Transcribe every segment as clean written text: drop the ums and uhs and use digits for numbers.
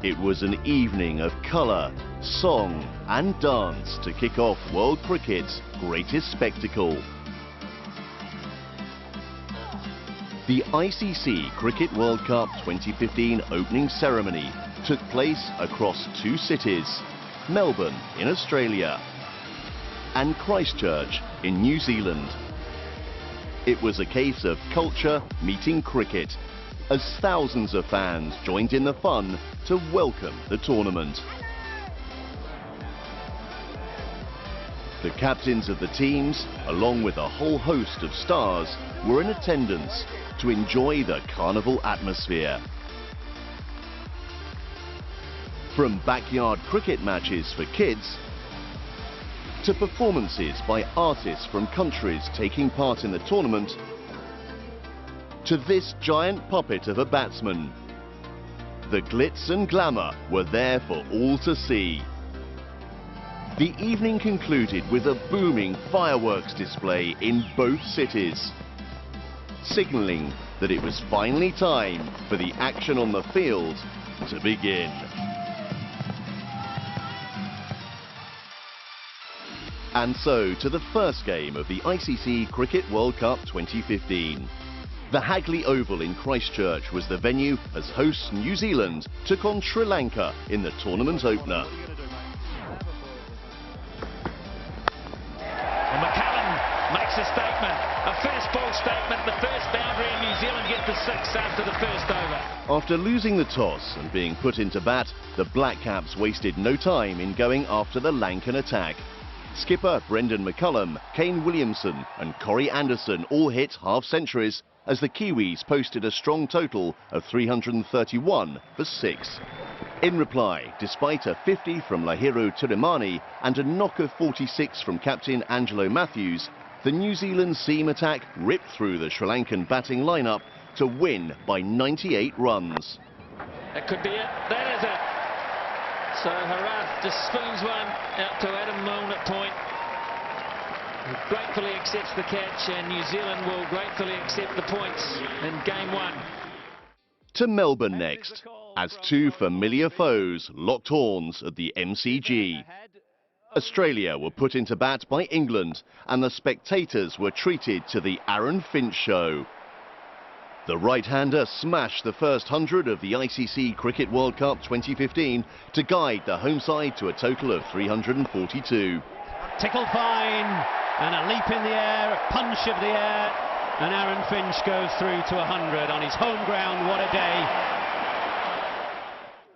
It was an evening of colour, song and dance to kick off world cricket's greatest spectacle. The ICC Cricket World Cup 2015 opening ceremony took place across two cities, Melbourne in Australia and Christchurch in New Zealand. It was a case of culture meeting cricket, as thousands of fans joined in the fun to welcome the tournament. The captains of the teams, along with a whole host of stars, were in attendance to enjoy the carnival atmosphere. From backyard cricket matches for kids to performances by artists from countries taking part in the tournament, to this giant puppet of a batsman. The glitz and glamour were there for all to see. The evening concluded with a booming fireworks display in both cities, signalling that it was finally time for the action on the field to begin. And so to the first game of the ICC Cricket World Cup 2015. The Hagley Oval in Christchurch was the venue as hosts New Zealand took on Sri Lanka in the tournament opener. Well, McCallum makes a statement, a first ball statement, the first boundary, and New Zealand get the 6 after the first over. After losing the toss and being put into bat, the Black Caps wasted no time in going after the Lankan attack. Skipper Brendan McCullum, Kane Williamson and Corey Anderson all hit half-centuries as the Kiwis posted a strong total of 331 for 6. In reply, despite a 50 from Lahiru Tirimani and a knock of 46 from captain Angelo Matthews, the New Zealand seam attack ripped through the Sri Lankan batting lineup to win by 98 runs. That could be it. That is it. So Harath just spoons one out to Adam Milne at point. He gratefully accepts the catch, and New Zealand will gratefully accept the points in game 1. To Melbourne next, as two familiar foes locked horns at the MCG. Australia were put into bat by England, and the spectators were treated to the Aaron Finch show. The right-hander smashed the first 100 of the ICC Cricket World Cup 2015 to guide the home side to a total of 342. Tickled fine, and a leap in the air, a punch of the air, and Aaron Finch goes through to 100 on his home ground. What a day.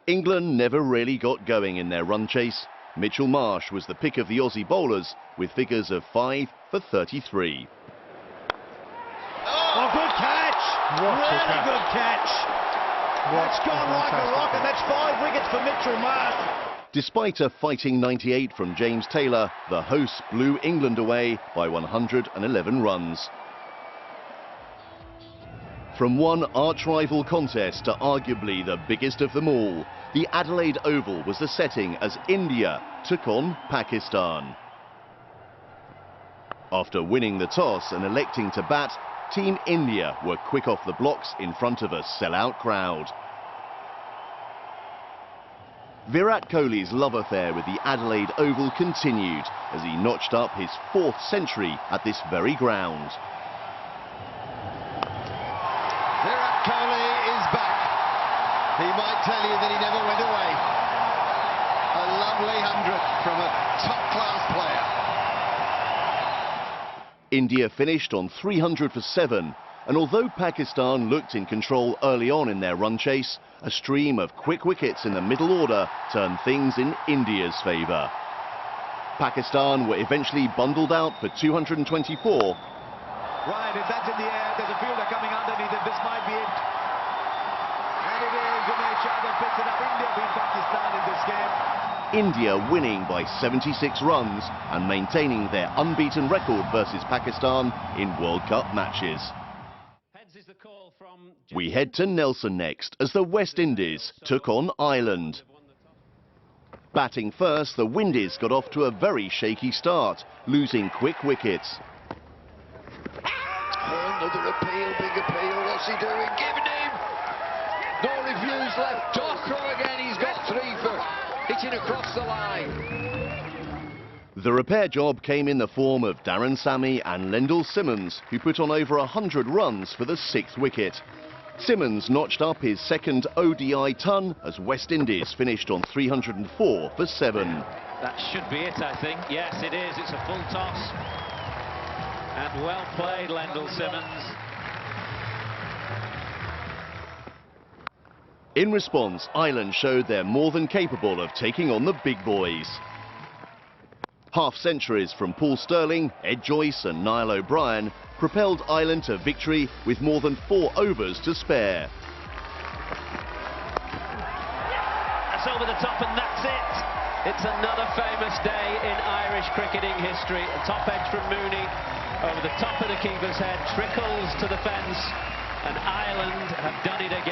England never really got going in their run chase. Mitchell Marsh was the pick of the Aussie bowlers with figures of 5 for 33. Oh, good catch! Really good catch. That's gone like a rocket. That's 5 wickets for Mitchell Marsh. Despite a fighting 98 from James Taylor, the hosts blew England away by 111 runs. From one arch-rival contest to arguably the biggest of them all, the Adelaide Oval was the setting as India took on Pakistan. After winning the toss and electing to bat, Team India were quick off the blocks in front of a sellout crowd. Virat Kohli's love affair with the Adelaide Oval continued as he notched up his 4th century at this very ground. Virat Kohli is back. He might tell you that he never went away. A lovely 100 from a top-class player. India finished on 300 for 7, and although Pakistan looked in control early on in their run chase, a stream of quick wickets in the middle order turned things in India's favour. Pakistan were eventually bundled out for 224. Right, if that's in the air, there's a fielder coming underneath it. This might be it. And it is. Umesh Yadav picks it up. India beat Pakistan in this game. India winning by 76 runs and maintaining their unbeaten record versus Pakistan in World Cup matches. We head to Nelson next as the West Indies took on Ireland. Batting first, the Windies got off to a very shaky start, losing quick wickets. Another appeal, big appeal. What's he doing? Giving him! No reviews left. Dockrell again, he's got 3 for hitting across the line. The repair job came in the form of Darren Sammy and Lendl Simmons, who put on over 100 runs for the 6th wicket. Simmons notched up his second ODI ton as West Indies finished on 304 for 7. That should be it, I think. Yes, it is. It's a full toss. And well played, Lendl Simmons. In response, Ireland showed they're more than capable of taking on the big boys. Half-centuries from Paul Stirling, Ed Joyce and Niall O'Brien propelled Ireland to victory with more than 4 overs to spare. That's over the top and that's it. It's another famous day in Irish cricketing history. A top edge from Mooney over the top of the keeper's head, trickles to the fence, and Ireland have done it again.